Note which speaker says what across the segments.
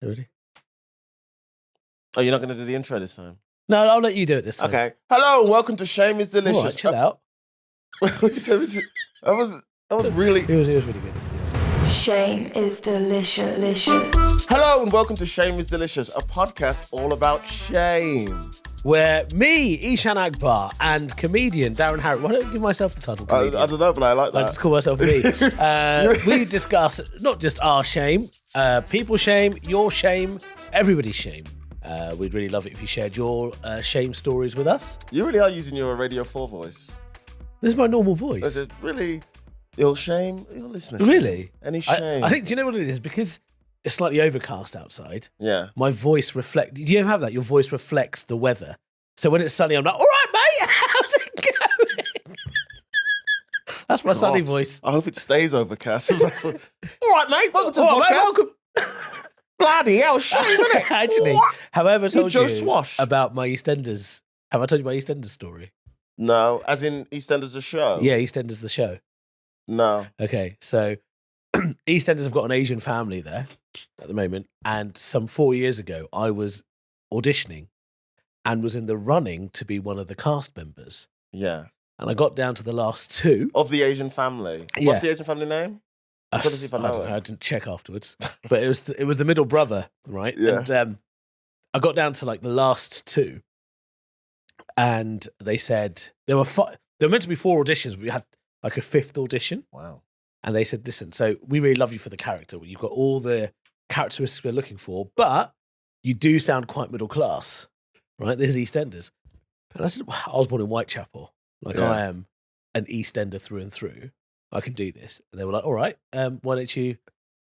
Speaker 1: Ready?
Speaker 2: Oh, you're not going to do the intro this time?
Speaker 1: No, I'll let you do it this time.
Speaker 2: Okay. Hello and welcome to Shame is Delicious.
Speaker 1: All right, chill out.
Speaker 2: that was really...
Speaker 1: It was really good. Yes.
Speaker 3: Shame is delicious.
Speaker 2: Hello and welcome to Shame is Delicious, a podcast all about shame.
Speaker 1: Where me, Ishan Akbar, and comedian Darren Harrop, why don't I give myself the title
Speaker 2: I
Speaker 1: comedian?
Speaker 2: don't know, but I like
Speaker 1: I
Speaker 2: that.
Speaker 1: just call myself me. We discuss not just our shame, people's shame, your shame, everybody's shame. We'd really love it if you shared your shame stories with us.
Speaker 2: You really are using your Radio 4 voice.
Speaker 1: This is my normal voice.
Speaker 2: Is it really ill shame? Ill listener.
Speaker 1: Really?
Speaker 2: Any shame?
Speaker 1: I think, do you know what it is? Because it's slightly overcast outside.
Speaker 2: Yeah.
Speaker 1: My voice reflects. Do you ever have that? Your voice reflects the weather. So when it's sunny, I'm like, all right, mate, how's it going? That's my sunny voice.
Speaker 2: I hope it stays overcast. All right, mate, welcome to the
Speaker 1: All
Speaker 2: podcast.
Speaker 1: right, mate, welcome.
Speaker 2: Bloody hell, shame, isn't it?
Speaker 1: Actually,
Speaker 2: What?
Speaker 1: have I ever told
Speaker 2: Joe
Speaker 1: you
Speaker 2: Swash.
Speaker 1: about my EastEnders? Have I told you my EastEnders story?
Speaker 2: No, as in EastEnders the show?
Speaker 1: Yeah, EastEnders the show.
Speaker 2: No.
Speaker 1: Okay, so EastEnders have got an Asian family there at the moment, and some 4 years ago, I was auditioning and was in the running to be one of the cast members.
Speaker 2: Yeah.
Speaker 1: And I got down to the last two.
Speaker 2: Of the Asian family.
Speaker 1: Yeah.
Speaker 2: What's the Asian family name? I'm trying to see if I know
Speaker 1: don't
Speaker 2: it.
Speaker 1: I didn't check afterwards, but it was the middle brother, right?
Speaker 2: Yeah.
Speaker 1: And I got down to like the last two, and they said there were meant to be 4 auditions, but we had like a 5th audition,
Speaker 2: Wow.
Speaker 1: and they said, "Listen, so we really love you for the character. You've got all the characteristics we're looking for, but you do sound quite middle class, right? There's EastEnders." And I said, well, "I was born in Whitechapel, like
Speaker 2: Yeah.
Speaker 1: I am an EastEnder through and through. I can do this." And they were like, "All right, why don't you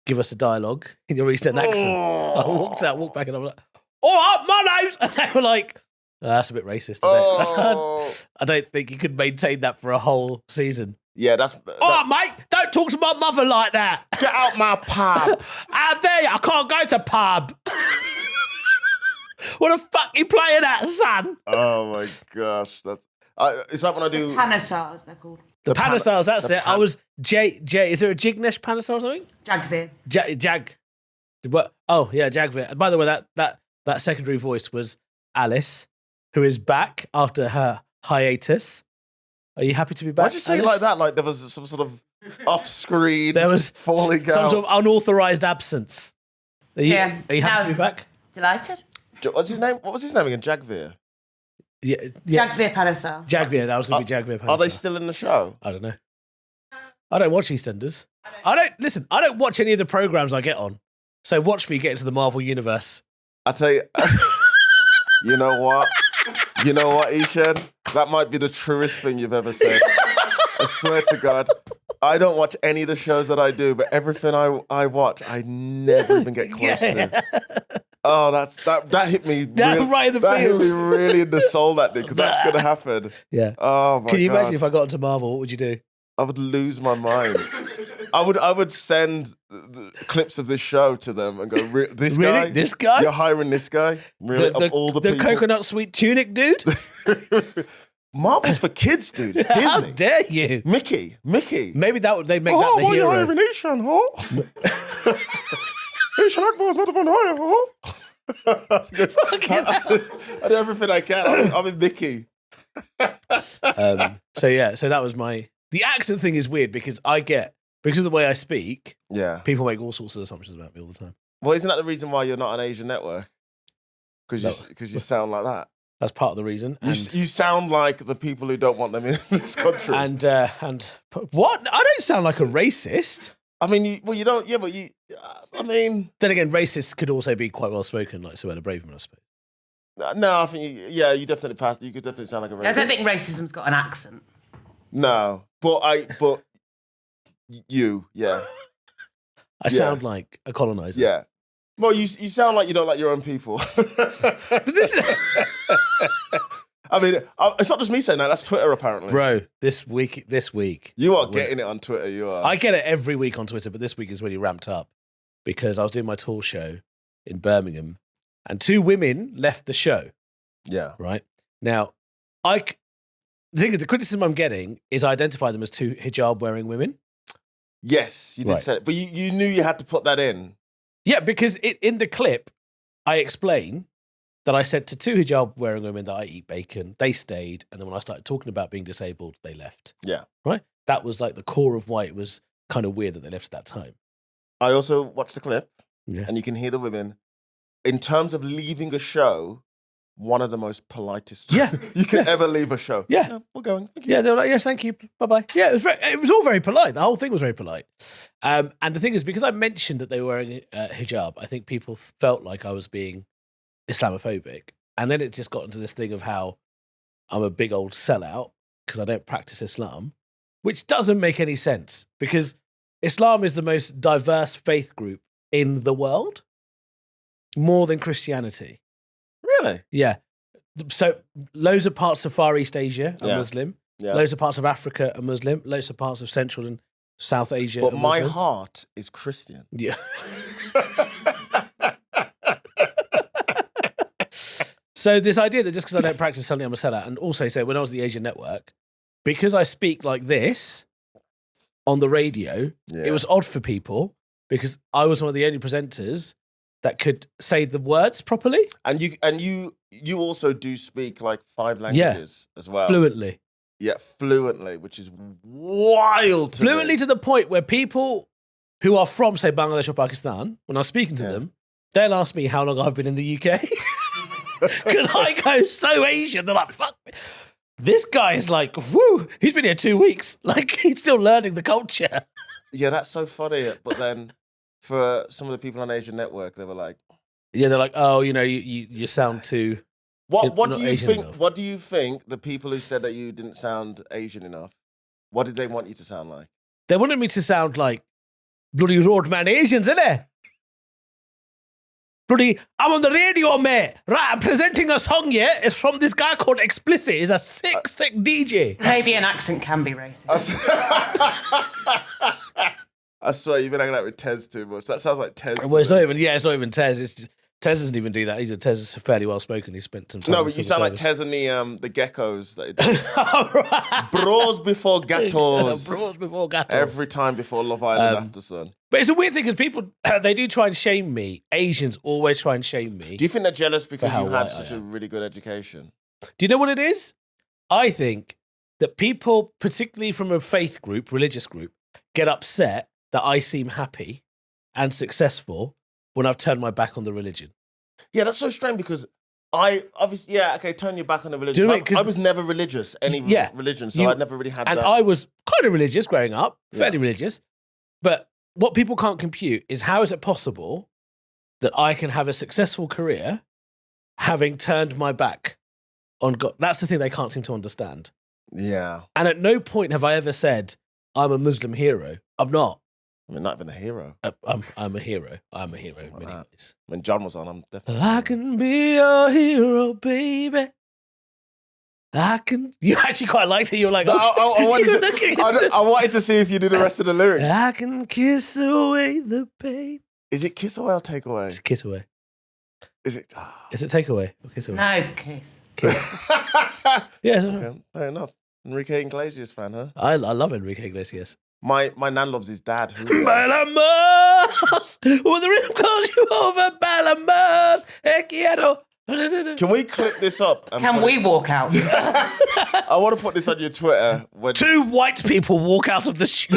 Speaker 1: give us a dialogue in your East End accent?" I walked back, and I was like, "All right, my name's..." And they were like, "Oh, that's a bit racist.
Speaker 2: Oh.
Speaker 1: I don't think you could maintain that for a whole season."
Speaker 2: Yeah, that's...
Speaker 1: "All right, mate, don't talk to my mother like that.
Speaker 2: Get out my pub.
Speaker 1: How dare you? I can't go to pub." "What the fuck you playing at, son?"
Speaker 2: Oh, my gosh. That's... it's like when I do...
Speaker 4: Panasars, they're called.
Speaker 1: The Panasars, that's
Speaker 2: the
Speaker 1: it. I was J. Is there a Jignesh Panasar or something?
Speaker 4: Jagvir.
Speaker 1: Jag. What? Oh yeah, Jagvir. And by the way, that secondary voice was Alice, who is back after her hiatus. Are you happy to be back?
Speaker 2: Why'd you say it
Speaker 1: Alice?
Speaker 2: like that? Like there was some sort of off-screen
Speaker 1: There was
Speaker 2: falling
Speaker 1: some
Speaker 2: out.
Speaker 1: sort of unauthorized absence. Are you happy to be back?
Speaker 4: Delighted.
Speaker 2: What's his name? What was his name again? Jagvir.
Speaker 1: Yeah.
Speaker 4: Jagvir Panasar.
Speaker 1: Jagvir. That was going to be Jagvir.
Speaker 2: Are they
Speaker 1: Panasar.
Speaker 2: still in the show?
Speaker 1: I don't know. I don't watch EastEnders. I don't watch any of the programs I get on. So watch me get into the Marvel universe.
Speaker 2: I tell you, you know what? You know what, Ishan? That might be the truest thing you've ever said. I swear to God. I don't watch any of the shows that I do, but everything I watch, I never even get close to. Oh, that hit me.
Speaker 1: Right in the
Speaker 2: that hit
Speaker 1: feels.
Speaker 2: me really in the soul that day, because that's going to happen.
Speaker 1: Yeah.
Speaker 2: Oh my God.
Speaker 1: Can you imagine if I got into Marvel? What would you do?
Speaker 2: I would lose my mind. I would send the clips of this show to them and go, this
Speaker 1: Really?
Speaker 2: guy?
Speaker 1: This guy?
Speaker 2: You're hiring this guy? Really? Of all the people?
Speaker 1: coconut sweet tunic dude?
Speaker 2: Marvel's for kids, dude. It's
Speaker 1: How
Speaker 2: Disney.
Speaker 1: dare you?
Speaker 2: Mickey.
Speaker 1: Maybe they'd make that
Speaker 2: Oh,
Speaker 1: the
Speaker 2: why are you
Speaker 1: hero.
Speaker 2: hiring Ishan, huh? Ishan Akbar's not upon hire, huh? I do everything I can. I'm in Mickey.
Speaker 1: So that was the accent thing is weird because because of the way I speak,
Speaker 2: Yeah.
Speaker 1: people make all sorts of assumptions about me all the time.
Speaker 2: Well, isn't that the reason why you're not an Asian network? Because you sound like that.
Speaker 1: That's part of the reason.
Speaker 2: You sound like the people who don't want them in this country.
Speaker 1: And what? I don't sound like a racist.
Speaker 2: I mean, you don't. Yeah, but you. I mean,
Speaker 1: Then again, racists could also be quite well spoken, like Suella Braverman, I suppose.
Speaker 2: no. I think you definitely passed. You could definitely sound like a
Speaker 4: I
Speaker 2: racist.
Speaker 4: don't think racism's got an accent.
Speaker 2: No, but you, yeah,
Speaker 1: I sound like a colonizer.
Speaker 2: yeah. Well, you sound like you don't like your own people.
Speaker 1: But this is...
Speaker 2: I mean, it's not just me saying that. That's Twitter, apparently.
Speaker 1: Bro, this week,
Speaker 2: You are getting it on Twitter. You are.
Speaker 1: I get it every week on Twitter, but this week is really ramped up because I was doing my tour show in Birmingham and 2 women left the show,
Speaker 2: Yeah.
Speaker 1: right? Now, the thing is, the criticism I'm getting is I identify them as 2 hijab-wearing women.
Speaker 2: Yes, you did
Speaker 1: Right.
Speaker 2: say it. But you knew you had to put that in.
Speaker 1: Yeah, because in the clip, I explain that I said to 2 hijab-wearing women that I eat bacon. They stayed, and then when I started talking about being disabled, they left.
Speaker 2: Yeah.
Speaker 1: Right? That was like the core of why it was kind of weird that they left at that time.
Speaker 2: I also watched the clip,
Speaker 1: Yeah.
Speaker 2: and you can hear the women. In terms of leaving a show, one of the most politest
Speaker 1: Yeah.
Speaker 2: you can ever leave a show.
Speaker 1: Yeah.
Speaker 2: We're going. Thank you.
Speaker 1: Yeah, they were like, yes, thank you, bye-bye. Yeah, it was all very polite. The whole thing was very polite. And the thing is, because I mentioned that they were wearing hijab, I think people felt like I was being Islamophobic. And then it just got into this thing of how I'm a big old sellout because I don't practice Islam, which doesn't make any sense because Islam is the most diverse faith group in the world, more than Christianity.
Speaker 2: Really?
Speaker 1: Yeah. So loads of parts of Far East Asia are
Speaker 2: Yeah.
Speaker 1: Muslim.
Speaker 2: Yeah.
Speaker 1: Loads of parts of Africa are Muslim. Loads of parts of Central and South Asia
Speaker 2: But
Speaker 1: are
Speaker 2: my
Speaker 1: Muslim.
Speaker 2: heart is Christian.
Speaker 1: Yeah. So this idea that just because I don't practice something I'm a sellout, and also say when I was at the Asian Network, because I speak like this on the radio,
Speaker 2: Yeah.
Speaker 1: it was odd for people because I was one of the only presenters that could say the words properly,
Speaker 2: And you also do speak like 5 languages as well.
Speaker 1: fluently.
Speaker 2: Yeah, fluently, which is wild to
Speaker 1: Fluently
Speaker 2: me.
Speaker 1: to the point where people who are from, say, Bangladesh or Pakistan, when I'm speaking to
Speaker 2: Yeah.
Speaker 1: them, they'll ask me how long I've been in the UK. Because I go so Asian, they're like, fuck me. This guy is like, whoo, he's been here 2 weeks. Like, he's still learning the culture.
Speaker 2: Yeah, that's so funny. But then for some of the people on Asian Network, they were like,
Speaker 1: Yeah, they're like, oh, you know, you sound too...
Speaker 2: What
Speaker 1: not
Speaker 2: do you
Speaker 1: Asian
Speaker 2: think?
Speaker 1: enough.
Speaker 2: What do you think the people who said that you didn't sound Asian enough? What did they want you to sound like?
Speaker 1: They wanted me to sound like bloody roadman Asians, innit? Bloody, I'm on the radio, mate. Right, I'm presenting a song, yeah? It's from this guy called Explicit. He's a sick DJ.
Speaker 4: Maybe an accent can be racist.
Speaker 2: I swear you've been hanging out with Tez too much. That sounds like Tez.
Speaker 1: Well, it's
Speaker 2: to me.
Speaker 1: not even, it's not even Tez. Tez doesn't even do that. Tez is fairly well spoken. He spent some time
Speaker 2: No,
Speaker 1: in
Speaker 2: but you
Speaker 1: civil
Speaker 2: sound like
Speaker 1: service.
Speaker 2: Tez and the geckos. That he did.
Speaker 1: All right.
Speaker 2: Bros before gatos.
Speaker 1: Bros before gatos.
Speaker 2: Every time before Love Island After Sun.
Speaker 1: But it's a weird thing because people, they do try and shame me. Asians always try and shame me.
Speaker 2: Do you think they're jealous because
Speaker 1: how
Speaker 2: you had
Speaker 1: white I
Speaker 2: such a
Speaker 1: am.
Speaker 2: really good education?
Speaker 1: Do you know what it is? I think that people, particularly from a faith group, religious group, get upset that I seem happy and successful when I've turned my back on the religion.
Speaker 2: Yeah, that's so strange because I obviously, turn your back on the religion.
Speaker 1: Do you know what I mean? 'Cause-
Speaker 2: I was never religious, any
Speaker 1: Yeah,
Speaker 2: religion, so
Speaker 1: you-
Speaker 2: I never really had
Speaker 1: And
Speaker 2: that.
Speaker 1: I was kind of religious growing up, fairly
Speaker 2: Yeah.
Speaker 1: religious. But what people can't compute is how is it possible that I can have a successful career having turned my back on God? That's the thing they can't seem to understand.
Speaker 2: Yeah.
Speaker 1: And at no point have I ever said, I'm a Muslim hero. I'm not.
Speaker 2: I mean, not even a hero.
Speaker 1: I'm a hero. I'm a hero in many
Speaker 2: Wow.
Speaker 1: ways.
Speaker 2: When John was on, I'm definitely.
Speaker 1: I can be your hero, baby. I can. You actually quite liked it. You were like,
Speaker 2: No, I wanted
Speaker 1: You're
Speaker 2: to,
Speaker 1: looking
Speaker 2: I,
Speaker 1: into-
Speaker 2: I wanted to see if you did the rest of the lyrics.
Speaker 1: I can kiss away the pain.
Speaker 2: Is it kiss away or take away?
Speaker 1: It's kiss away.
Speaker 2: Is it?
Speaker 1: Is it take away or kiss away?
Speaker 4: No, Keith.
Speaker 1: Yeah, it's all right.
Speaker 2: Okay, fair enough. Enrique Iglesias fan, huh?
Speaker 1: I love Enrique Iglesias.
Speaker 2: My nan loves his dad. Julio.
Speaker 1: Balamos, with the rhythm calls you over. Balamos, quiero.
Speaker 2: Can we clip this up? and
Speaker 4: Can
Speaker 2: put
Speaker 4: we
Speaker 2: it-
Speaker 4: walk out?
Speaker 2: I want to put this on your Twitter. When...
Speaker 1: 2 white people walk out of the show.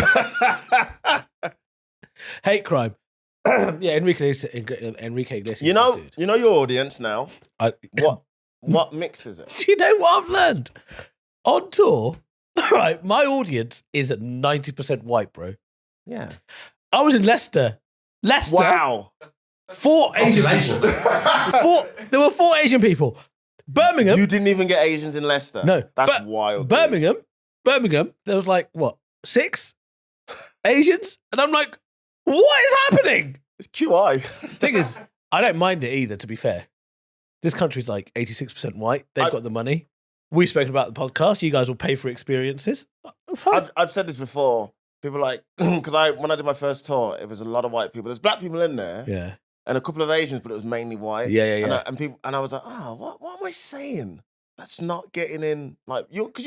Speaker 1: Hate crime. Yeah, Enrique Iglesias.
Speaker 2: You
Speaker 1: is
Speaker 2: know,
Speaker 1: a dude.
Speaker 2: you know your audience now. What mix is it?
Speaker 1: Do you know what I've learned? On tour, all right, my audience is at 90% white, bro.
Speaker 2: Yeah.
Speaker 1: I was in Leicester.
Speaker 2: Wow.
Speaker 1: 4 Asian people. There were 4 Asian people. Birmingham.
Speaker 2: You didn't even get Asians in Leicester.
Speaker 1: No.
Speaker 2: That's
Speaker 1: But
Speaker 2: wild. dude.
Speaker 1: Birmingham, there was like, what, 6 Asians? And I'm like, what is happening?
Speaker 2: It's QI.
Speaker 1: Thing is, I don't mind it either, to be fair. This country's like 86% white. They've got the money. We've spoken about the podcast. You guys will pay for experiences. Fine.
Speaker 2: I've said this before. People like, because when I did my first tour, it was a lot of white people. There's black people in there
Speaker 1: Yeah.
Speaker 2: and a couple of Asians, but it was mainly white.
Speaker 1: Yeah, yeah,
Speaker 2: And
Speaker 1: yeah.
Speaker 2: and I was like, what am I saying? That's not getting in. Like, because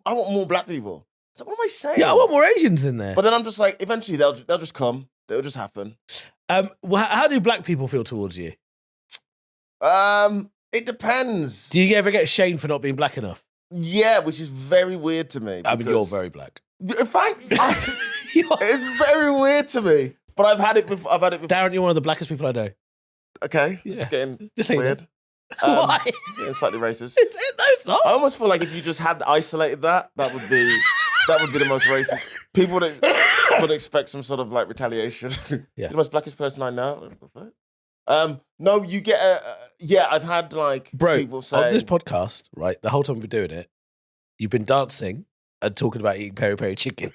Speaker 2: I want more black people. So what am I saying?
Speaker 1: Yeah, I want more Asians in there.
Speaker 2: But then I'm just like, eventually they'll just come. It'll just happen.
Speaker 1: How do black people feel towards you?
Speaker 2: It depends.
Speaker 1: Do you ever get shamed for not being black enough?
Speaker 2: Yeah, which is very weird to me.
Speaker 1: I mean, you're
Speaker 2: because-
Speaker 1: very black.
Speaker 2: It's very weird to me. But I've had it before.
Speaker 1: Darren, you're one of the blackest people I know.
Speaker 2: Okay,
Speaker 1: Yeah.
Speaker 2: it's getting
Speaker 1: Just saying
Speaker 2: weird.
Speaker 1: Why?
Speaker 2: Getting slightly racist.
Speaker 1: No, it's not.
Speaker 2: I almost feel like if you just had isolated that would be the most racist. People would expect some sort of like retaliation.
Speaker 1: Yeah.
Speaker 2: You're the most blackest person I know. No, you get I've had like
Speaker 1: Bro,
Speaker 2: people say
Speaker 1: on this podcast, right, the whole time we've been doing it, you've been dancing and talking about eating peri peri chicken.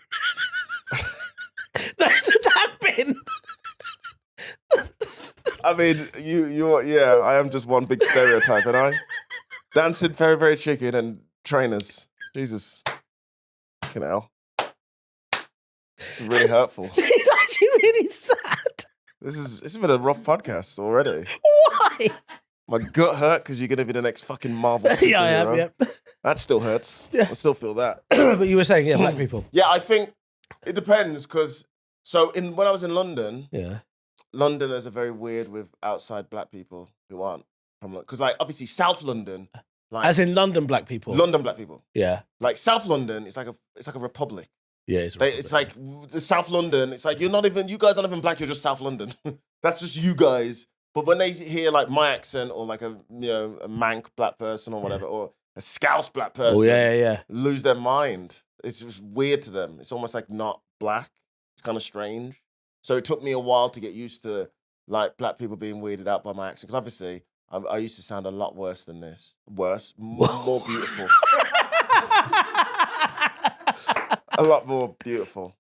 Speaker 1: That's been.
Speaker 2: I mean, I am just one big stereotype, and I dancing very, very chicken and trainers. Jesus, fucking hell, it's really hurtful.
Speaker 1: It's actually really sad.
Speaker 2: This has been a rough podcast already.
Speaker 1: Why?
Speaker 2: My gut hurt because you're gonna be the next fucking Marvel superhero.
Speaker 1: Yeah, I am. Yep.
Speaker 2: That still hurts.
Speaker 1: Yeah.
Speaker 2: I still feel that.
Speaker 1: But you were saying, yeah, black people.
Speaker 2: Yeah, I think it depends because when I was in London.
Speaker 1: Yeah.
Speaker 2: Londoners are very weird with outside black people who aren't from because like obviously South London, like
Speaker 1: As in London black people.
Speaker 2: London black people,
Speaker 1: Yeah.
Speaker 2: like South London, it's like a republic.
Speaker 1: Yeah,
Speaker 2: It's like the South London. It's like you guys aren't even black. You're just South London. That's just you guys. But when they hear like my accent or like a Manc black person or whatever or a Scouse black person,
Speaker 1: Oh, yeah.
Speaker 2: lose their mind. It's just weird to them. It's almost like not black. It's kind of strange. So it took me a while to get used to like black people being weirded out by my accent. Because obviously I used to sound a lot worse than this. Worse, more beautiful. A lot more beautiful.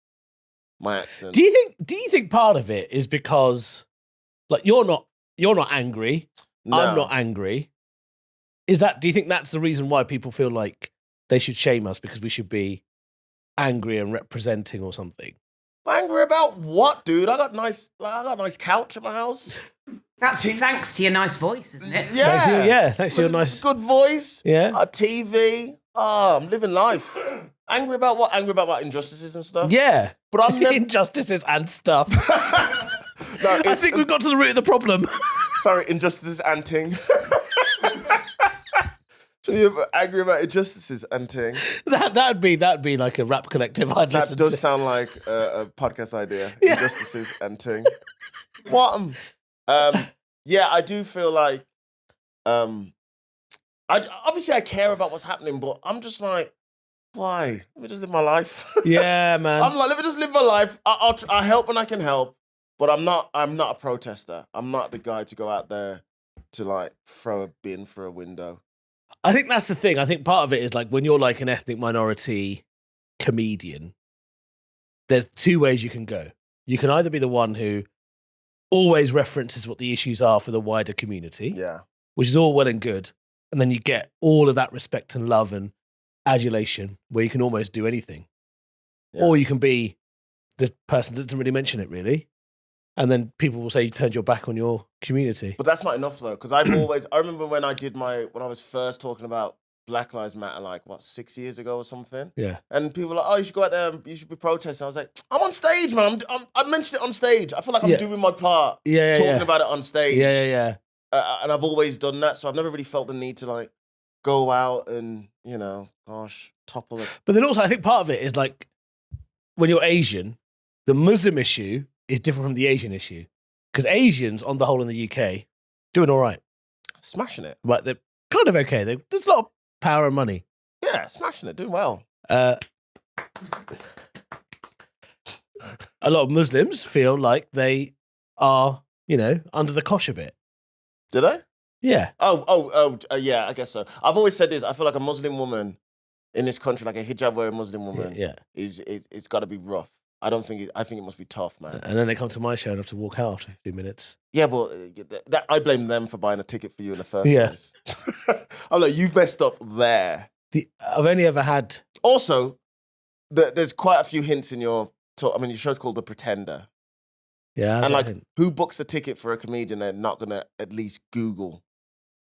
Speaker 2: My accent.
Speaker 1: Do you think part of it is because like you're not angry,
Speaker 2: No.
Speaker 1: I'm not angry. Do you think that's the reason why people feel like they should shame us because we should be angry and representing or something?
Speaker 2: Angry about what, dude? I got a nice couch at my house.
Speaker 4: That's thanks to your nice voice, isn't it?
Speaker 2: Yeah.
Speaker 1: Thanks to your nice.
Speaker 2: Good voice.
Speaker 1: Yeah.
Speaker 2: A TV. Oh, I'm living life. Angry about what? Angry about what? Injustices and stuff?
Speaker 1: Yeah.
Speaker 2: But I'm never...
Speaker 1: Injustices and stuff.
Speaker 2: No,
Speaker 1: I think we've got to the root of the problem.
Speaker 2: Sorry, injustices and ting. So you're angry about injustices and ting.
Speaker 1: That'd be like a rap collective I'd
Speaker 2: That
Speaker 1: listen
Speaker 2: does
Speaker 1: to.
Speaker 2: sound like a podcast idea.
Speaker 1: Yeah.
Speaker 2: Injustices and ting. What? Yeah, I do feel like obviously I care about what's happening, but I'm just like, why? Let me just live my life.
Speaker 1: Yeah, man.
Speaker 2: I'm like, let me just live my life. I'll help when I can help, but I'm not a protester. I'm not the guy to go out there to like throw a bin through a window.
Speaker 1: I think that's the thing. I think part of it is like when you're like an ethnic minority comedian, there's two ways you can go. You can either be the one who always references what the issues are for the wider community,
Speaker 2: Yeah.
Speaker 1: which is all well and good. And then you get all of that respect and love and adulation where you can almost do anything.
Speaker 2: Yeah.
Speaker 1: Or you can be the person that doesn't really mention it really. And then people will say you turned your back on your community.
Speaker 2: But that's not enough though, because I remember when I was first talking about Black Lives Matter, like 6 years ago or something.
Speaker 1: Yeah.
Speaker 2: And people were like, oh, you should go out there and you should be protesting. I was like, I'm on stage, man. I mentioned it on stage. I feel like I'm
Speaker 1: Yeah.
Speaker 2: doing my part
Speaker 1: Yeah,
Speaker 2: talking
Speaker 1: yeah.
Speaker 2: about it on stage.
Speaker 1: Yeah.
Speaker 2: And I've always done that. So I've never really felt the need to like go out and, topple it.
Speaker 1: But then also I think part of it is like when you're Asian, the Muslim issue is different from the Asian issue. Because Asians, on the whole in the UK, doing all right.
Speaker 2: Smashing it.
Speaker 1: Right, they're kind of okay. There's a lot of power and money.
Speaker 2: Yeah, smashing it. Doing well.
Speaker 1: A lot of Muslims feel like they are, under the cosh a bit.
Speaker 2: Did I?
Speaker 1: Yeah.
Speaker 2: Yeah, I guess so. I've always said this. I feel like a Muslim woman in this country, like a hijab wearing Muslim woman,
Speaker 1: Yeah.
Speaker 2: it's got to be rough. I think it must be tough, man.
Speaker 1: And then they come to my show and have to walk out after 15 minutes.
Speaker 2: Yeah, but I blame them for buying a ticket for you in the first
Speaker 1: Yeah.
Speaker 2: place. I'm like, you've messed up there.
Speaker 1: I've only ever had...
Speaker 2: Also, there's quite a few hints in your talk. I mean, your show's called The Pretender.
Speaker 1: Yeah.
Speaker 2: And like, who books a ticket for a comedian they're not going to at least Google?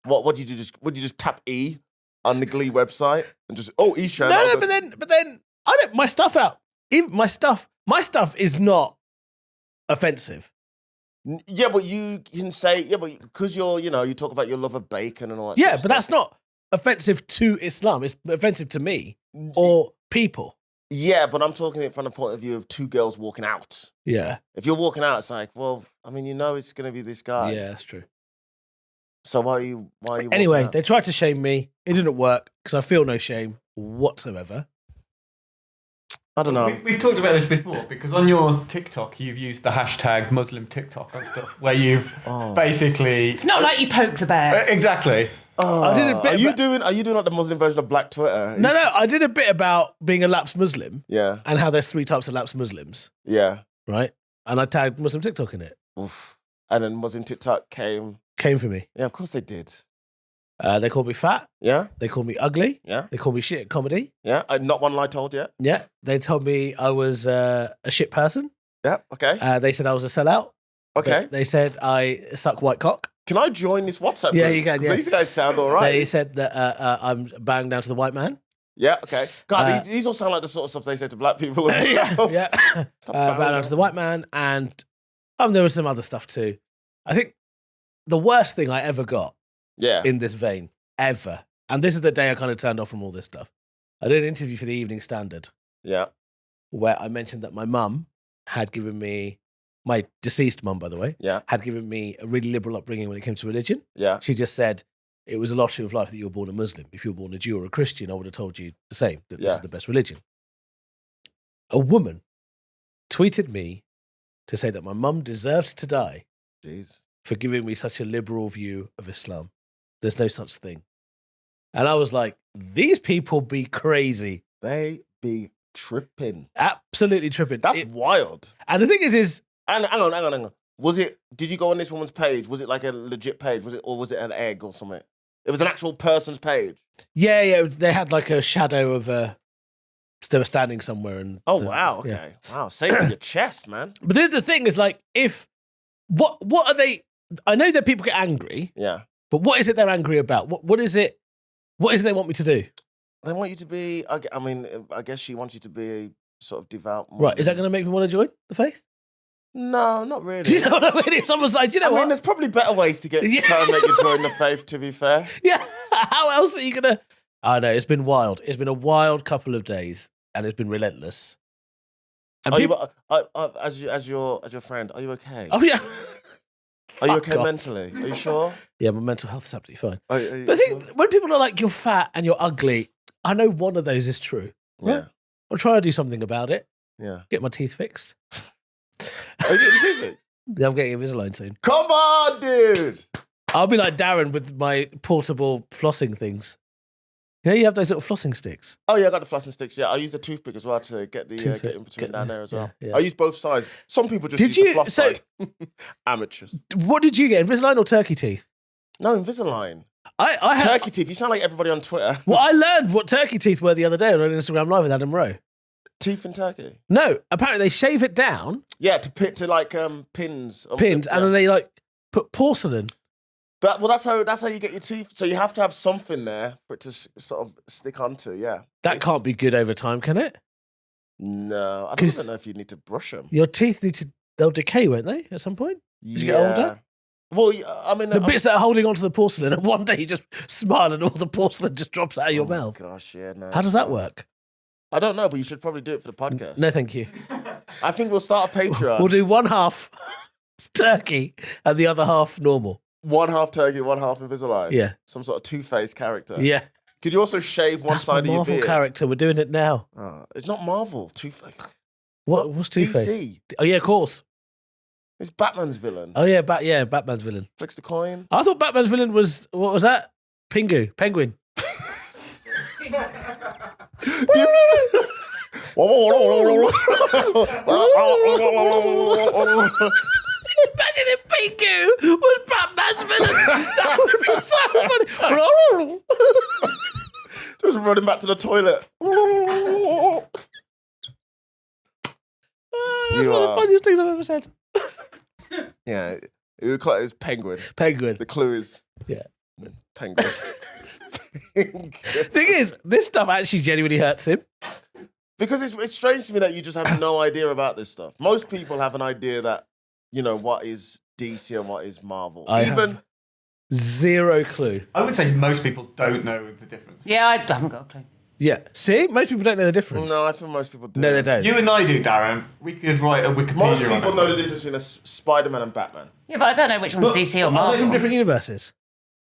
Speaker 2: What do you do? Would you just tap E on the Glee website and just, Ishan?
Speaker 1: No, but then I don't... My stuff out. Even my stuff is not offensive.
Speaker 2: Yeah, but you can say, but because you talk about your love of bacon and all that
Speaker 1: Yeah,
Speaker 2: sort of
Speaker 1: but that's
Speaker 2: stuff.
Speaker 1: not offensive to Islam. It's offensive to me or people.
Speaker 2: Yeah, but I'm talking it from the point of view of two girls walking out.
Speaker 1: Yeah.
Speaker 2: If you're walking out, it's like, well, I mean, it's going to be this guy.
Speaker 1: Yeah, that's true.
Speaker 2: So why are you walking
Speaker 1: Anyway,
Speaker 2: out?
Speaker 1: they tried to shame me. It didn't work because I feel no shame whatsoever.
Speaker 2: I don't know.
Speaker 5: We've talked about this before because on your TikTok you've used the hashtag Muslim TikTok and stuff where you've basically
Speaker 4: It's not like you poke the bear.
Speaker 5: exactly.
Speaker 1: I did a bit
Speaker 2: Are you
Speaker 1: about-
Speaker 2: doing like the Muslim version of Black Twitter?
Speaker 1: No, I did a bit about being a lapsed Muslim
Speaker 2: Yeah,
Speaker 1: and how there's 3 types of lapsed Muslims,
Speaker 2: yeah.
Speaker 1: right? And I tagged Muslim TikTok in it.
Speaker 2: Oof. And then Muslim TikTok came.
Speaker 1: Came for me.
Speaker 2: Yeah, of course they did.
Speaker 1: They called me fat.
Speaker 2: Yeah,
Speaker 1: They called me ugly.
Speaker 2: yeah,
Speaker 1: They called me shit at comedy.
Speaker 2: yeah. Not one lie told yet.
Speaker 1: Yeah. They told me I was a shit person.
Speaker 2: Yeah, okay.
Speaker 1: They said I was a sellout.
Speaker 2: Okay.
Speaker 1: They said I suck white cock.
Speaker 2: Can I join this WhatsApp
Speaker 1: Yeah,
Speaker 2: group?
Speaker 1: you can,
Speaker 2: 'Cause
Speaker 1: yeah.
Speaker 2: These guys sound all right.
Speaker 1: They said that I'm bowing down to the white man.
Speaker 2: Yeah, okay. God,
Speaker 1: Uh,
Speaker 2: these all sound like the sort of stuff they say to black people as
Speaker 1: yeah.
Speaker 2: well.
Speaker 1: Yeah.
Speaker 2: Stop
Speaker 1: Bowing down to the white man. And there was some other stuff too. I think the worst thing I ever got
Speaker 2: Yeah.
Speaker 1: in this vein, ever, and this is the day I kind of turned off from all this stuff. I did an interview for the Evening Standard
Speaker 2: Yeah.
Speaker 1: where I mentioned that my mum had given me, my deceased mum, by the way,
Speaker 2: Yeah.
Speaker 1: had given me a really liberal upbringing when it came to religion.
Speaker 2: Yeah.
Speaker 1: She just said it was a lottery of life that you were born a Muslim. If you were born a Jew or a Christian, I would have told you the same, that this
Speaker 2: Yeah.
Speaker 1: is the best religion. A woman tweeted me to say that my mum deserved to die
Speaker 2: Jeez.
Speaker 1: for giving me such a liberal view of Islam. There's no such thing. And I was like, these people be crazy.
Speaker 2: They be tripping.
Speaker 1: Absolutely tripping.
Speaker 2: That's wild.
Speaker 1: And the thing is
Speaker 2: And hang on. Did you go on this woman's page? Was it like a legit page? Or was it an egg or something? It was an actual person's page.
Speaker 1: yeah, they had like a shadow of they were standing somewhere. And
Speaker 2: Oh wow, okay.
Speaker 1: yeah.
Speaker 2: Wow, say it to your chest, man.
Speaker 1: But then the thing is like, what are they, I know that people get angry,
Speaker 2: Yeah.
Speaker 1: but what is it they're angry about? What is it they want me to do?
Speaker 2: They want you to be I guess she wants you to be a sort of devout Muslim.
Speaker 1: Right, is that going to make me want to join the faith?
Speaker 2: No, not really.
Speaker 1: Do you know what I mean? If someone's like, do you know
Speaker 2: I mean,
Speaker 1: what?
Speaker 2: there's probably better ways to
Speaker 1: Yeah.
Speaker 2: try and make you join the faith, to be fair.
Speaker 1: Yeah, how else are you going to? I know, it's been wild. It's been a wild couple of days and it's been relentless. And
Speaker 2: Are
Speaker 1: people,
Speaker 2: you, as your friend, are you okay?
Speaker 1: oh yeah.
Speaker 2: Are you
Speaker 1: Fuck
Speaker 2: okay
Speaker 1: off.
Speaker 2: mentally? Are you sure?
Speaker 1: Yeah, my mental health is absolutely fine.
Speaker 2: Are you
Speaker 1: But I
Speaker 2: sure?
Speaker 1: think when people are like, you're fat and you're ugly, I know one of those is true.
Speaker 2: Yeah,
Speaker 1: I'll try to do something about it.
Speaker 2: yeah.
Speaker 1: Get my teeth fixed.
Speaker 2: Are you getting serious?
Speaker 1: Yeah, I'm getting Invisalign soon.
Speaker 2: Come on, dude.
Speaker 1: I'll be like Darren with my portable flossing things. You know, you have those little flossing sticks.
Speaker 2: Oh yeah, I got the flossing sticks. Yeah, I use the toothpick as well to get the
Speaker 1: Toothpick.
Speaker 2: get in between
Speaker 1: Get
Speaker 2: down
Speaker 1: the-
Speaker 2: there as well.
Speaker 1: yeah.
Speaker 2: I use both sides. Some people just
Speaker 1: Did
Speaker 2: use the
Speaker 1: you-
Speaker 2: floss
Speaker 1: so-
Speaker 2: side. Amateurs.
Speaker 1: What did you get? Invisalign or turkey teeth?
Speaker 2: No, Invisalign.
Speaker 1: I had.
Speaker 2: Turkey teeth. You sound like everybody on Twitter.
Speaker 1: Well, I learned what turkey teeth were the other day on an Instagram Live with Adam Rowe.
Speaker 2: Teeth in turkey.
Speaker 1: No, apparently they shave it down,
Speaker 2: Yeah, to like pins.
Speaker 1: pins,
Speaker 2: Yeah.
Speaker 1: and then they like put porcelain.
Speaker 2: That's how you get your teeth. So you have to have something there for it to sort of stick onto. Yeah.
Speaker 1: That can't be good over time, can it?
Speaker 2: No, I
Speaker 1: 'Cause-
Speaker 2: don't know if you need to brush them.
Speaker 1: Your teeth they'll decay, won't they, at some point? you get older?
Speaker 2: Well, I mean,
Speaker 1: The bits that are holding onto the porcelain, and one day you just smile and all the porcelain just drops out of your
Speaker 2: oh my
Speaker 1: mouth.
Speaker 2: Gosh, yeah. No,
Speaker 1: How does that work?
Speaker 2: I don't know, but you should probably do it for the podcast.
Speaker 1: No, thank you.
Speaker 2: I think we'll start a Patreon.
Speaker 1: We'll do one half turkey and the other half normal.
Speaker 2: One half turkey, one half Invisalign.
Speaker 1: Yeah.
Speaker 2: Some sort of Two-Face character.
Speaker 1: Yeah.
Speaker 2: Could you also shave one
Speaker 1: That's my
Speaker 2: side of your
Speaker 1: Marvel
Speaker 2: beard?
Speaker 1: character. We're doing it now.
Speaker 2: Oh, it's not Marvel. Two-Face.
Speaker 1: What's Two-Face?
Speaker 2: DC.
Speaker 1: Oh, yeah, of course.
Speaker 2: It's Batman's villain.
Speaker 1: Oh, yeah, Batman's villain.
Speaker 2: Flicks the coin.
Speaker 1: I thought Batman's villain was, what was that? Penguin. Imagine if Pingu was Batman's villain. That would be so funny.
Speaker 2: Just running back to the toilet.
Speaker 1: That's
Speaker 2: You
Speaker 1: one of the
Speaker 2: are-
Speaker 1: funniest things I've ever said.
Speaker 2: Yeah, it's penguin.
Speaker 1: Penguin.
Speaker 2: The clue is
Speaker 1: Yeah.
Speaker 2: penguin.
Speaker 1: Thing is, this stuff actually genuinely hurts him.
Speaker 2: Because it's strange to me that you just have no idea about this stuff. Most people have an idea that, what is DC and what is Marvel.
Speaker 1: I have zero clue.
Speaker 5: I would say most people don't know the difference.
Speaker 4: Yeah, I haven't got a clue.
Speaker 1: Yeah. See, most people don't know the difference.
Speaker 2: No, I think most people do.
Speaker 1: No, they don't.
Speaker 5: You and I do, Darren. We could write a Wikipedia
Speaker 2: Most
Speaker 5: on
Speaker 2: people
Speaker 5: it.
Speaker 2: know the difference between Spider-Man and Batman.
Speaker 4: Yeah, but I don't know which one's
Speaker 1: But
Speaker 4: DC or
Speaker 1: are
Speaker 4: Marvel.
Speaker 1: they from different universes?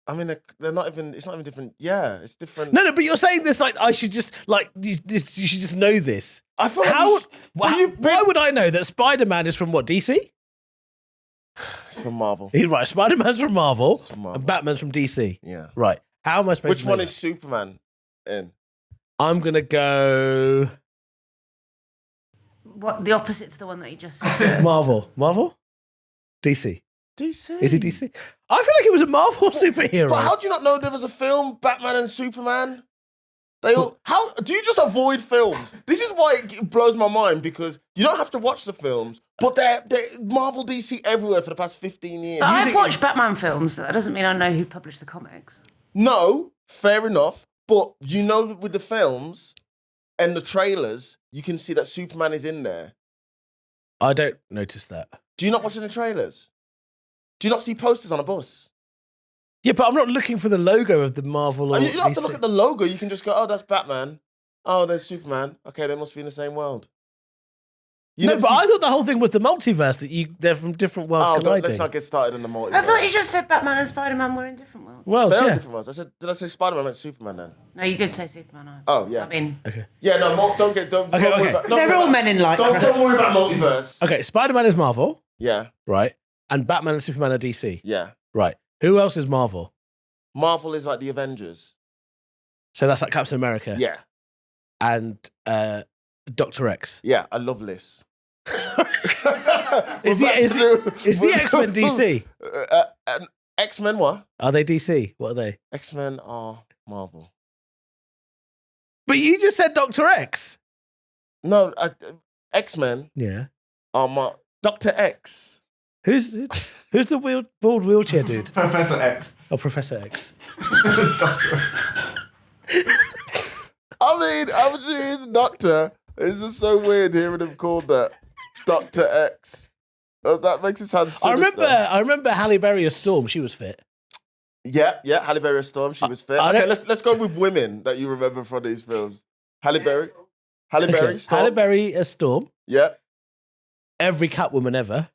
Speaker 2: I mean, they're not even. It's not even different. Yeah, it's different.
Speaker 1: No, but you're saying this like I should just like you should just know this.
Speaker 2: I feel like
Speaker 1: How?
Speaker 2: you should-
Speaker 1: Why would I know that Spider-Man is from what, DC?
Speaker 2: It's from Marvel.
Speaker 1: Right, Spider-Man's from Marvel,
Speaker 2: from Marvel.
Speaker 1: and Batman's from DC.
Speaker 2: Yeah.
Speaker 1: Right. How am I supposed
Speaker 2: Which
Speaker 1: to know
Speaker 2: one
Speaker 1: that?
Speaker 2: is Superman in?
Speaker 1: I'm gonna go
Speaker 4: What, the opposite to the one that you just said?
Speaker 1: Marvel. Marvel? DC.
Speaker 2: DC.
Speaker 1: Is he DC? I feel like it was a Marvel superhero.
Speaker 2: But how do you not know there was a film, Batman and Superman? They all. How do you just avoid films? This is why it blows my mind because you don't have to watch the films, but they're Marvel, DC everywhere for the past 15 years.
Speaker 4: But I've watched Batman films. That doesn't mean I know who published the comics.
Speaker 2: No, fair enough. But you know, with the films and the trailers, you can see that Superman is in there.
Speaker 1: I don't notice that.
Speaker 2: Do you not watch the trailers? Do you not see posters on a bus?
Speaker 1: Yeah, but I'm not looking for the logo of the Marvel or
Speaker 2: You don't have to
Speaker 1: DC.
Speaker 2: look at the logo. You can just go, oh, that's Batman. Oh, there's Superman. Okay, they must be in the same world.
Speaker 1: No,
Speaker 2: never
Speaker 1: but
Speaker 2: see-
Speaker 1: I thought the whole thing was the multiverse that they're from different worlds
Speaker 2: Oh, let's
Speaker 1: colliding.
Speaker 2: not get started in the multiverse.
Speaker 4: I thought you just said Batman and Spider-Man were in different worlds.
Speaker 1: Well,
Speaker 2: They are
Speaker 1: yeah.
Speaker 2: different worlds. Did I say Spider-Man meant Superman then?
Speaker 4: No, you did say Superman.
Speaker 2: Oh, yeah.
Speaker 4: I mean,
Speaker 2: Yeah, no, don't
Speaker 1: Okay,
Speaker 2: worry
Speaker 1: okay.
Speaker 2: about.
Speaker 4: they're all men in light.
Speaker 2: Don't worry about multiverse.
Speaker 1: Okay, Spider-Man is Marvel,
Speaker 2: Yeah,
Speaker 1: right? And Batman and Superman are DC,
Speaker 2: yeah.
Speaker 1: right? Who else is Marvel?
Speaker 2: Marvel is like the Avengers.
Speaker 1: So that's like Captain America
Speaker 2: Yeah,
Speaker 1: and Dr. X.
Speaker 2: yeah. I love this.
Speaker 1: Is the X-Men DC?
Speaker 2: X-Men what?
Speaker 1: Are they DC? What are they?
Speaker 2: X-Men are Marvel.
Speaker 1: But you just said Dr. X.
Speaker 2: No, X-Men
Speaker 1: Yeah.
Speaker 2: are Dr. X.
Speaker 1: Who's the bald wheelchair dude?
Speaker 5: Professor X.
Speaker 1: Oh, Professor X.
Speaker 2: I mean, he's a doctor. It's just so weird hearing him called that. Dr. X. That makes it sound sinister.
Speaker 1: I remember Halle Berry as Storm. She was fit.
Speaker 2: Yeah, Halle Berry Storm, she was fit.
Speaker 1: I
Speaker 2: Okay,
Speaker 1: don't-
Speaker 2: let's go with women that you remember from these films. Halle Berry. Halle Berry, Storm.
Speaker 1: Halle Berry as Storm.
Speaker 2: Yeah.
Speaker 1: Every Catwoman ever.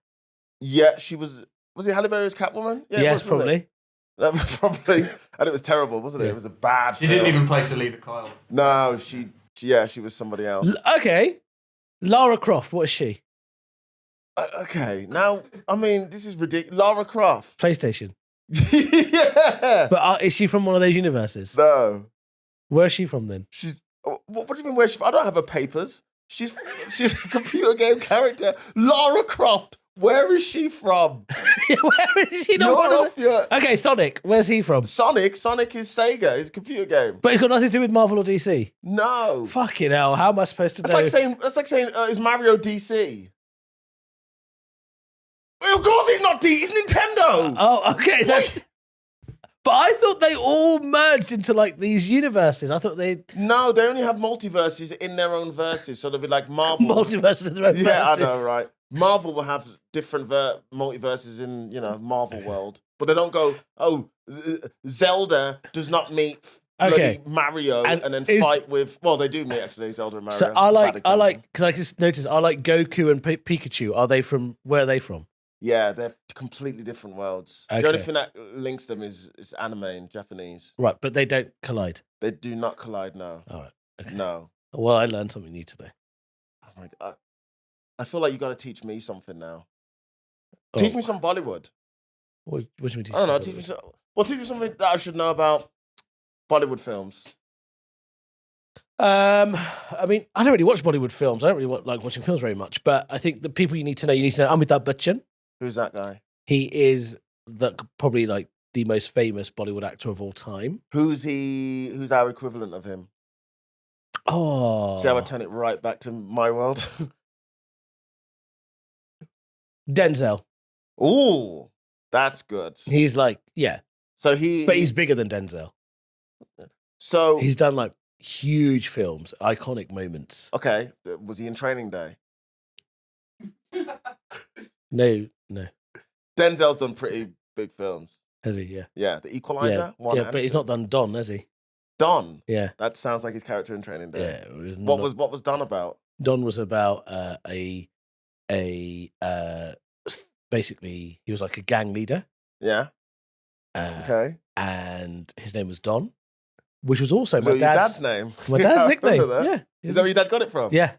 Speaker 2: Yeah, she was. Was it Halle Berry as Catwoman? Yeah, it
Speaker 1: Yes,
Speaker 2: was, wasn't
Speaker 1: probably.
Speaker 2: it? That was probably. And it was terrible, wasn't it? It was a bad
Speaker 5: She
Speaker 2: film.
Speaker 5: didn't even play Selena Kyle.
Speaker 2: No, she was somebody else.
Speaker 1: Okay. Lara Croft. What is she?
Speaker 2: Okay, now, I mean, this is ridiculous. Lara Croft.
Speaker 1: PlayStation.
Speaker 2: Yeah.
Speaker 1: But is she from one of those universes?
Speaker 2: No.
Speaker 1: Where's she from then?
Speaker 2: She's. What do you mean, where's she? I don't have her papers. She's a computer game character. Lara Croft. Where is she from?
Speaker 1: Where is she? Not
Speaker 2: You're
Speaker 1: one of
Speaker 2: off your...
Speaker 1: Okay, Sonic. Where's he from?
Speaker 2: Sonic is Sega. It's a computer game.
Speaker 1: But it's got nothing to do with Marvel or DC.
Speaker 2: No.
Speaker 1: Fucking hell! How am I supposed to know?
Speaker 2: That's like saying is Mario DC? Of course he's not D. It's Nintendo.
Speaker 1: Oh, okay. But I thought they all merged into like these universes. I thought they
Speaker 2: No, they only have multiverses in their own verses, so they'll be like Marvel.
Speaker 1: multiverses in their own
Speaker 2: Yeah, I
Speaker 1: verses.
Speaker 2: know, right? Marvel will have different multiverses in Marvel world, but they don't go. Oh, Zelda does not meet
Speaker 1: Okay.
Speaker 2: bloody Mario
Speaker 1: And
Speaker 2: and then
Speaker 1: is-
Speaker 2: fight with. Well, they do meet actually, Zelda and Mario.
Speaker 1: So
Speaker 2: It's a bad example.
Speaker 1: because I just noticed I like Goku and Pikachu. Are they from? Where are they from?
Speaker 2: Yeah, they're completely different worlds.
Speaker 1: Okay.
Speaker 2: The only thing that links them is anime and Japanese.
Speaker 1: Right, but they don't collide.
Speaker 2: They do not collide now.
Speaker 1: All right. Okay.
Speaker 2: No.
Speaker 1: Well, I learned something new today.
Speaker 2: Oh my God. I feel like you got to teach me something now.
Speaker 1: Oh,
Speaker 2: Teach me some Bollywood.
Speaker 1: What do you mean?
Speaker 2: I don't know. Teach me something that I should know about Bollywood films.
Speaker 1: I mean, I don't really watch Bollywood films. I don't really like watching films very much. But I think the people you need to know Amitabh Bachchan.
Speaker 2: Who's that guy?
Speaker 1: He is probably like the most famous Bollywood actor of all time.
Speaker 2: Who's he? Who's our equivalent of him?
Speaker 1: Oh,
Speaker 2: See how I turn it right back to my world?
Speaker 1: Denzel.
Speaker 2: Ooh, that's good.
Speaker 1: He's like, yeah,
Speaker 2: So
Speaker 1: but he's bigger than Denzel.
Speaker 2: so
Speaker 1: He's done like huge films, iconic moments.
Speaker 2: okay. Was he in Training Day?
Speaker 1: No.
Speaker 2: Denzel's done pretty big films.
Speaker 1: Has he? Yeah.
Speaker 2: Yeah, The Equalizer.
Speaker 1: Yeah, yeah, but he's not done Don, has he?
Speaker 2: Don.
Speaker 1: Yeah.
Speaker 2: That sounds like his character in Training Day.
Speaker 1: Yeah. it
Speaker 2: What
Speaker 1: not-
Speaker 2: was Don about?
Speaker 1: Don was about basically he was like a gang leader.
Speaker 2: Yeah. Okay.
Speaker 1: And his name was Don, which was also
Speaker 2: So
Speaker 1: my
Speaker 2: your
Speaker 1: dad's,
Speaker 2: dad's name.
Speaker 1: my
Speaker 2: Yeah, I
Speaker 1: dad's
Speaker 2: remember
Speaker 1: nickname.
Speaker 2: that.
Speaker 1: Yeah.
Speaker 2: Is that where your dad got it from?
Speaker 1: Yeah.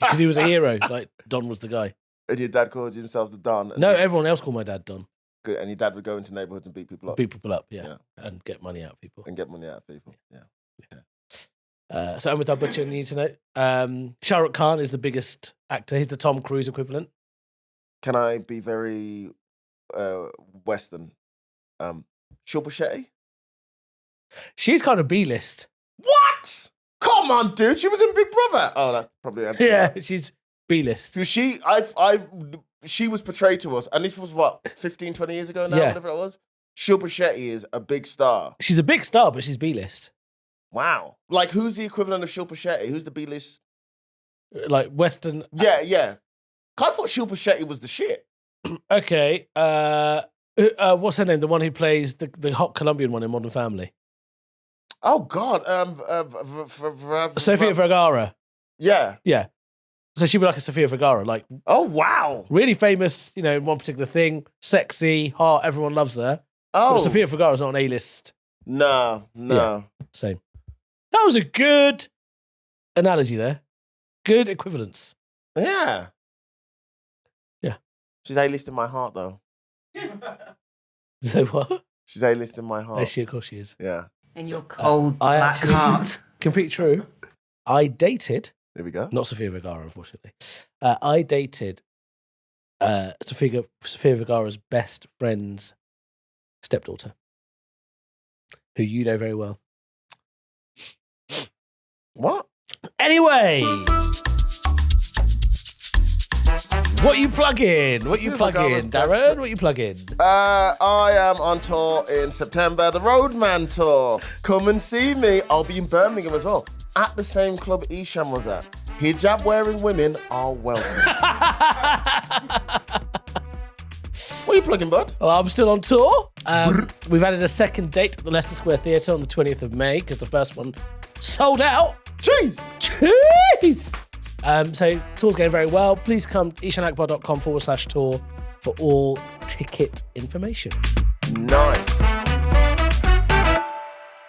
Speaker 1: Because he was a hero. Like Don was the guy.
Speaker 2: And your dad called himself the Don.
Speaker 1: No, everyone else called my dad Don.
Speaker 2: Good. And your dad would go into neighborhoods and beat people up
Speaker 1: Beat people up, yeah.
Speaker 2: Yeah.
Speaker 1: And get money out of people.
Speaker 2: and get money out of people. Yeah.
Speaker 1: So Amitabh Bachchan, you need to know. Shah Rukh Khan is the biggest actor. He's the Tom Cruise equivalent.
Speaker 2: Can I be very Western? Shilpa Shetty?
Speaker 1: She's kind of B-list.
Speaker 2: What? Come on, dude. She was in Big Brother. Oh, that's probably
Speaker 1: Yeah, she's B-list.
Speaker 2: So she was portrayed to us, and this was what, 15, 20 years ago now,
Speaker 1: Yeah.
Speaker 2: whatever it was? Shilpa Shetty is a big star.
Speaker 1: She's a big star, but she's B-list.
Speaker 2: Wow. Like, who's the equivalent of Shilpa Shetty? Who's the B-list?
Speaker 1: Like Western.
Speaker 2: Yeah. I thought Shilpa Shetty was the shit.
Speaker 1: Okay. What's her name? The one who plays the hot Colombian one in Modern Family.
Speaker 2: Oh, God.
Speaker 1: Sofia Vergara.
Speaker 2: Yeah.
Speaker 1: Yeah. So she'd be like a Sofia Vergara, like
Speaker 2: Oh, wow.
Speaker 1: really famous, in one particular thing, sexy, hot, everyone loves her. But
Speaker 2: Oh.
Speaker 1: Sofia Vergara's not an A-list.
Speaker 2: No.
Speaker 1: Same. That was a good analogy there. Good equivalence.
Speaker 2: Yeah.
Speaker 1: Yeah.
Speaker 2: She's A-list in my heart, though.
Speaker 1: So what?
Speaker 2: She's A-list in my heart.
Speaker 1: Yes, of course she is.
Speaker 2: Yeah.
Speaker 4: In your cold
Speaker 1: I
Speaker 4: black
Speaker 1: actually-
Speaker 4: heart.
Speaker 1: Complete true. I dated,
Speaker 2: There we go.
Speaker 1: not Sofia Vergara, unfortunately. I dated Sofia Vergara's best friend's stepdaughter, who you know very well.
Speaker 2: What?
Speaker 1: Anyway, what you plug in? What you
Speaker 2: Sofia
Speaker 1: plug
Speaker 2: Vergara's
Speaker 1: in,
Speaker 2: best
Speaker 1: Darren?
Speaker 2: friend.
Speaker 1: What you plug in?
Speaker 2: I am on tour in September, the Roadman tour. Come and see me. I'll be in Birmingham as well, at the same club Isham was at. Hijab-wearing women are welcome. What are you plugging, bud?
Speaker 1: Well, I'm still on tour. We've added a second date at the Leicester Square Theatre on the 20th of May because the first one sold out.
Speaker 2: Jeez.
Speaker 1: Jeez! So tour's going very well. Please come ishanakbar.com/tour for all ticket information.
Speaker 2: Nice.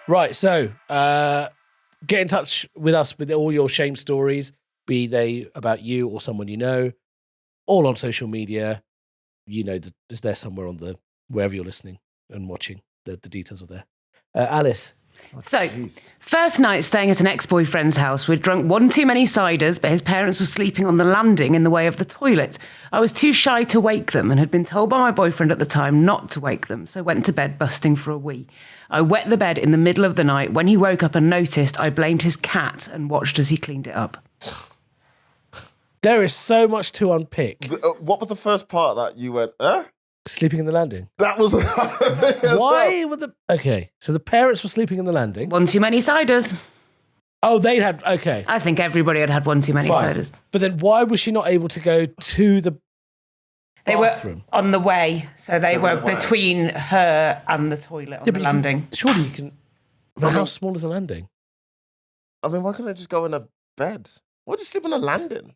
Speaker 1: Right, so get in touch with us with all your shame stories, be they about you or someone you know, all on social media. You know, it's there somewhere on wherever you're listening and watching. The details are there. Alice.
Speaker 4: So,
Speaker 2: Jeez.
Speaker 4: first night staying at an ex-boyfriend's house. We'd drunk one too many ciders, but his parents were sleeping on the landing in the way of the toilet. I was too shy to wake them and had been told by my boyfriend at the time not to wake them, so went to bed busting for a wee. I wet the bed in the middle of the night. When he woke up and noticed, I blamed his cat and watched as he cleaned it up.
Speaker 1: There is so much to unpick.
Speaker 2: What was the first part that you went,
Speaker 1: Sleeping in the landing.
Speaker 2: That was...
Speaker 1: Why were Okay, so the parents were sleeping in the landing.
Speaker 4: One too many ciders.
Speaker 1: Oh, they had... Okay.
Speaker 4: I think everybody had had one too many
Speaker 1: Fine.
Speaker 4: ciders.
Speaker 1: But then why was she not able to go to the
Speaker 4: They
Speaker 1: bathroom?
Speaker 4: were on the way, so they were
Speaker 2: on the way.
Speaker 4: between her and the toilet on the
Speaker 1: but
Speaker 4: landing.
Speaker 1: Surely you can... But how small is the landing?
Speaker 2: I mean, why couldn't I just go in a bed? Why do you sleep on a landing?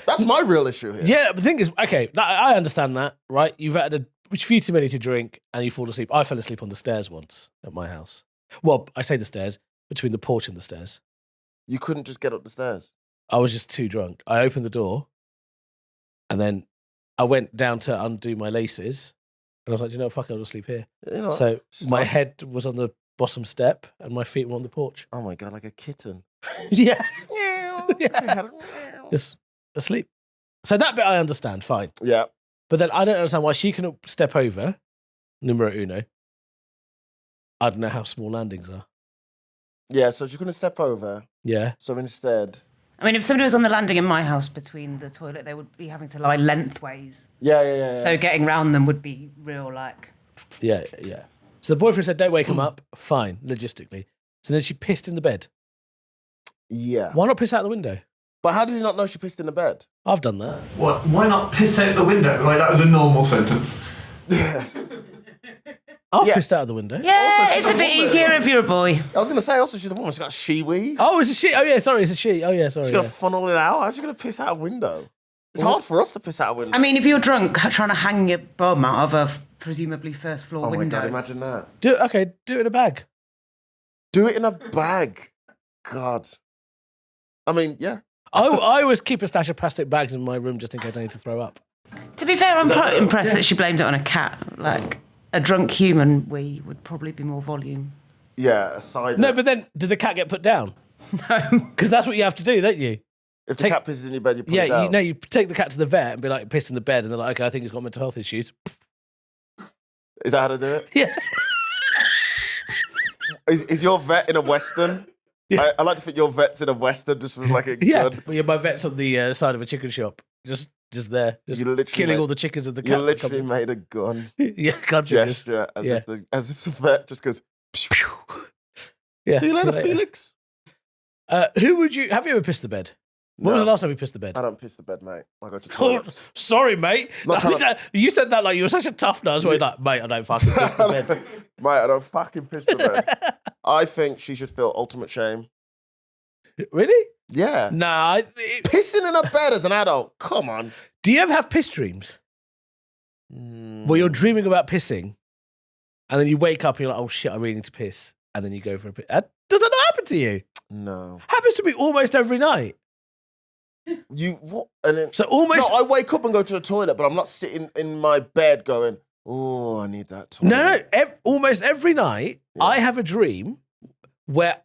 Speaker 2: That's my real issue here.
Speaker 1: Yeah, the thing is, okay, I understand that, right? You've had a few too many to drink and you fall asleep. I fell asleep on the stairs once at my house. Well, I say the stairs, between the porch and the stairs.
Speaker 2: You couldn't just get up the stairs.
Speaker 1: I was just too drunk. I opened the door and then I went down to undo my laces and I was like, you know what, fuck it, I'll just sleep here.
Speaker 2: You know,
Speaker 1: So
Speaker 2: it's
Speaker 1: my
Speaker 2: nice.
Speaker 1: head was on the bottom step and my feet were on the porch.
Speaker 2: Oh my God, like a kitten.
Speaker 1: Yeah. Just asleep. So that bit I understand, fine.
Speaker 2: Yeah.
Speaker 1: But then I don't understand why she can step over, numero uno. I don't know how small landings are.
Speaker 2: Yeah, so she couldn't step over.
Speaker 1: Yeah.
Speaker 2: So instead...
Speaker 4: I mean, if somebody was on the landing in my house between the toilet, they would be having to lie lengthways.
Speaker 2: Yeah.
Speaker 4: So getting round them would be real, like...
Speaker 1: Yeah. So the boyfriend said, don't wake him up. Fine, logistically. So then she pissed in the bed.
Speaker 2: Yeah.
Speaker 1: Why not piss out the window?
Speaker 2: But how did you not know she pissed in the bed?
Speaker 1: I've done that.
Speaker 5: What? Why not piss out the window? Like that was a normal sentence.
Speaker 1: I've
Speaker 2: Yeah.
Speaker 1: pissed out of the window.
Speaker 4: Yeah,
Speaker 2: Also,
Speaker 4: it's a
Speaker 2: she's a
Speaker 4: bit
Speaker 2: woman.
Speaker 4: easier if you're a boy.
Speaker 2: I was going to say, also, she's a woman. She's got shiwi.
Speaker 1: Oh, it's a she. Oh, yeah, sorry, it's a she. Oh, yeah, sorry.
Speaker 2: She's
Speaker 1: Yeah.
Speaker 2: going to funnel it out. How's she going to piss out a window? It's hard for us to piss out a window.
Speaker 4: I mean, if you're drunk, trying to hang your bum out of a presumably first floor
Speaker 2: oh my
Speaker 4: window.
Speaker 2: God, imagine that.
Speaker 1: Do it in a bag.
Speaker 2: Do it in a bag. God. I mean, yeah.
Speaker 1: I always keep a stash of plastic bags in my room just in case I need to throw up.
Speaker 4: To be fair, I'm quite impressed that she blamed it on a cat. Like, a drunk human wee would probably be more volume.
Speaker 2: Yeah, aside.
Speaker 1: No, but then did the cat get put down?
Speaker 4: No.
Speaker 1: Because that's what you have to do, don't you?
Speaker 2: if the cat pisses in your bed, you put it
Speaker 1: Yeah,
Speaker 2: down.
Speaker 1: you take the cat to the vet and be like, piss in the bed, and they're like, okay, I think he's got mental health issues.
Speaker 2: Is that how to do it?
Speaker 1: Yeah.
Speaker 2: Is your vet in a Western?
Speaker 1: Yeah.
Speaker 2: I like to think your vet's in a Western just with like a
Speaker 1: Yeah.
Speaker 2: gun.
Speaker 1: Well, yeah, my vet's on the side of a chicken shop. Just there. Just
Speaker 2: You literally
Speaker 1: killing
Speaker 2: made-
Speaker 1: all the chickens and the
Speaker 2: You
Speaker 1: cats.
Speaker 2: literally made a gun
Speaker 1: Yeah, gun fingers.
Speaker 2: gesture as,
Speaker 1: Yeah.
Speaker 2: if the vet just goes,
Speaker 1: Yeah.
Speaker 2: see you later, Felix.
Speaker 1: Who would you... Have you ever pissed the bed? When was
Speaker 2: No.
Speaker 1: the last time you pissed the bed?
Speaker 2: I don't piss the bed, mate. I go to
Speaker 1: Oh,
Speaker 2: toilets.
Speaker 1: sorry, mate.
Speaker 2: Not trying to-
Speaker 1: You said that like you were such a tough nose. Where you're like, mate, I don't fucking piss the bed.
Speaker 2: Mate, I don't fucking piss the bed. I think she should feel ultimate shame.
Speaker 1: Really?
Speaker 2: Yeah.
Speaker 1: Nah.
Speaker 2: Pissing in a bed as an adult. Come on.
Speaker 1: Do you ever have piss dreams? Where you're dreaming about pissing, and then you wake up and you're like, oh shit, I really need to piss. And then you go for a piss. Does that not happen to you?
Speaker 2: No.
Speaker 1: Happens to me almost every night.
Speaker 2: You what? And then
Speaker 1: So almost...
Speaker 2: no, I wake up and go to the toilet, but I'm not sitting in my bed going, "Oh, I need that toilet."
Speaker 1: No, almost every night,
Speaker 2: Yeah.
Speaker 1: I have a dream where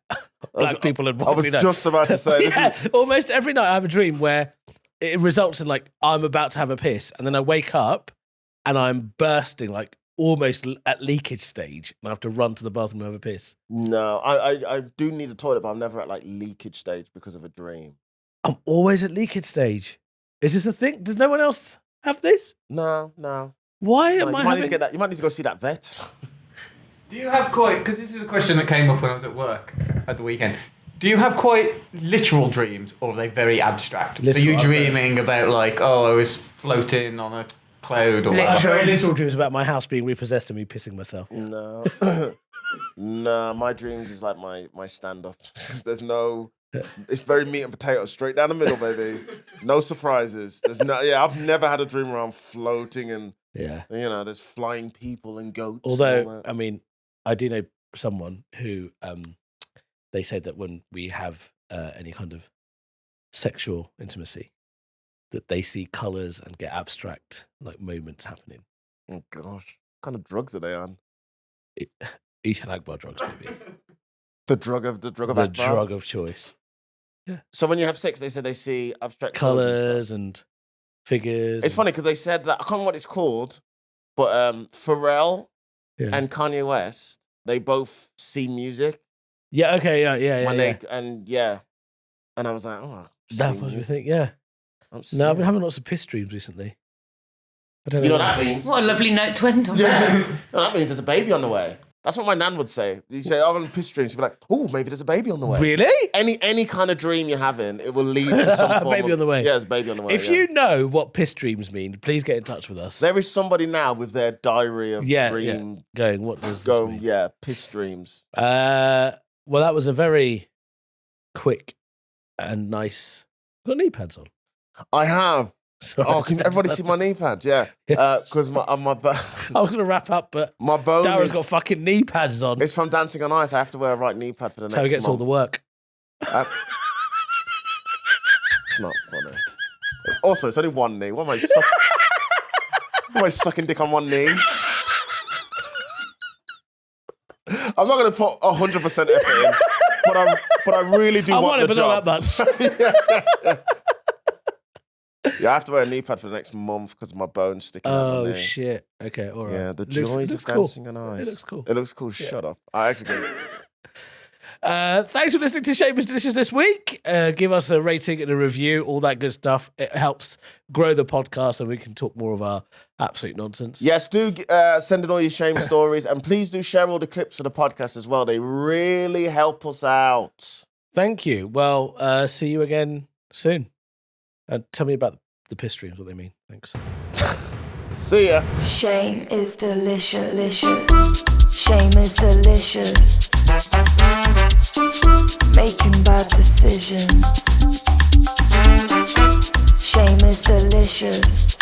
Speaker 1: black
Speaker 2: was-
Speaker 1: people and
Speaker 2: I
Speaker 1: white
Speaker 2: was
Speaker 1: people.
Speaker 2: just about to say, this
Speaker 1: Yeah,
Speaker 2: is-
Speaker 1: almost every night I have a dream where it results in like I'm about to have a piss, and then I wake up and I'm bursting, like almost at leakage stage, and I have to run to the bathroom and have a piss.
Speaker 2: No, I do need a toilet, but I'm never at like leakage stage because of a dream.
Speaker 1: I'm always at leakage stage. Is this a thing? Does no one else have this?
Speaker 2: No.
Speaker 1: Why
Speaker 2: No,
Speaker 1: am
Speaker 2: you
Speaker 1: I
Speaker 2: might need
Speaker 1: having...
Speaker 2: to get that. You might need to go see that vet.
Speaker 5: Do you have quite? Because this is a question that came up when I was at work at the weekend. Do you have quite literal dreams, or are they very abstract? So
Speaker 1: Literal,
Speaker 5: you
Speaker 1: okay.
Speaker 5: dreaming about like, oh, I was floating on a cloud, or
Speaker 1: I have
Speaker 5: whatever?
Speaker 1: very literal dreams about my house being repossessed and me pissing myself.
Speaker 2: No, no. My dreams is like my stand up. There's no. It's very meat and potatoes, straight down the middle, baby. No surprises. There's no. Yeah, I've never had a dream where I'm floating and
Speaker 1: Yeah.
Speaker 2: there's flying people and goats. and all
Speaker 1: Although,
Speaker 2: that.
Speaker 1: I mean, I do know someone who they say that when we have any kind of sexual intimacy, that they see colours and get abstract like moments happening.
Speaker 2: Oh gosh, what kind of drugs are they on?
Speaker 1: Ethan Akbar drugs, maybe.
Speaker 2: The drug of
Speaker 1: the
Speaker 2: Akbar?
Speaker 1: drug of choice.
Speaker 2: So when you have sex, they said they see abstract colours and stuff.
Speaker 1: Colours and figures.
Speaker 2: It's funny because they said that I can't remember what it's called, but Pharrell
Speaker 1: Yeah.
Speaker 2: and Kanye West, they both see music
Speaker 1: Yeah, okay, yeah.
Speaker 2: when they and I was like, oh,
Speaker 1: That
Speaker 2: see
Speaker 1: was me
Speaker 2: music.
Speaker 1: think, yeah.
Speaker 2: I'm
Speaker 1: No, I've
Speaker 2: seeing-
Speaker 1: been having lots of piss dreams recently. I don't know.
Speaker 2: You know what
Speaker 1: why.
Speaker 2: that means?
Speaker 4: What a lovely note to end on.
Speaker 2: Yeah, no, that means there's a baby on the way. That's what my nan would say. You say, "Oh, I'm on a piss dream." She'd be like, "Oh, maybe there's a baby on the way."
Speaker 1: Really?
Speaker 2: Any kind of dream you're having, it will lead to some
Speaker 1: A
Speaker 2: form
Speaker 1: baby
Speaker 2: of,
Speaker 1: on the way.
Speaker 2: Yeah, there's a baby on the way.
Speaker 1: If
Speaker 2: yeah.
Speaker 1: you know what piss dreams mean, please get in touch with us.
Speaker 2: There is somebody now with their diary of dream
Speaker 1: Going, what does this
Speaker 2: going,
Speaker 1: mean?
Speaker 2: yeah, piss dreams.
Speaker 1: Well, that was a very quick and nice. Got knee pads on.
Speaker 2: I have.
Speaker 1: Sorry,
Speaker 2: Oh, can everybody see my knee pad? Yeah, because my
Speaker 1: I was going to wrap up, but
Speaker 2: my bone.
Speaker 1: Dara's got fucking knee pads on.
Speaker 2: It's from Dancing on Ice. I have to wear a right knee pad for the
Speaker 1: That's how
Speaker 2: next
Speaker 1: he gets all
Speaker 2: month.
Speaker 1: the work.
Speaker 2: It's not funny. Also, it's only one knee. What am I sucking dick on one knee? I'm not going to put 100% effort in, but I really do
Speaker 1: I
Speaker 2: want
Speaker 1: want it,
Speaker 2: the
Speaker 1: but
Speaker 2: job.
Speaker 1: not that much.
Speaker 2: Yeah, I have to wear a knee pad for the next month because my bone's sticking out
Speaker 1: Oh,
Speaker 2: my knee.
Speaker 1: shit. Okay, all right.
Speaker 2: Yeah, the
Speaker 1: Looks-
Speaker 2: joys
Speaker 1: looks
Speaker 2: of
Speaker 1: cool.
Speaker 2: Dancing on Ice.
Speaker 1: It looks cool.
Speaker 2: It looks cool. Shut up. I actually do.
Speaker 1: Thanks for listening to Shameless Delicious this week. Give us a rating and a review, all that good stuff. It helps grow the podcast and we can talk more of our absolute nonsense.
Speaker 2: Yes, do send in all your shame stories, and please do share all the clips of the podcast as well. They really help us out.
Speaker 1: Thank you. Well, see you again soon. And tell me about the piss streams, what they mean. Thanks.
Speaker 2: See ya.
Speaker 3: Shame is delicious. Shame is delicious. Making bad decisions. Shame is delicious.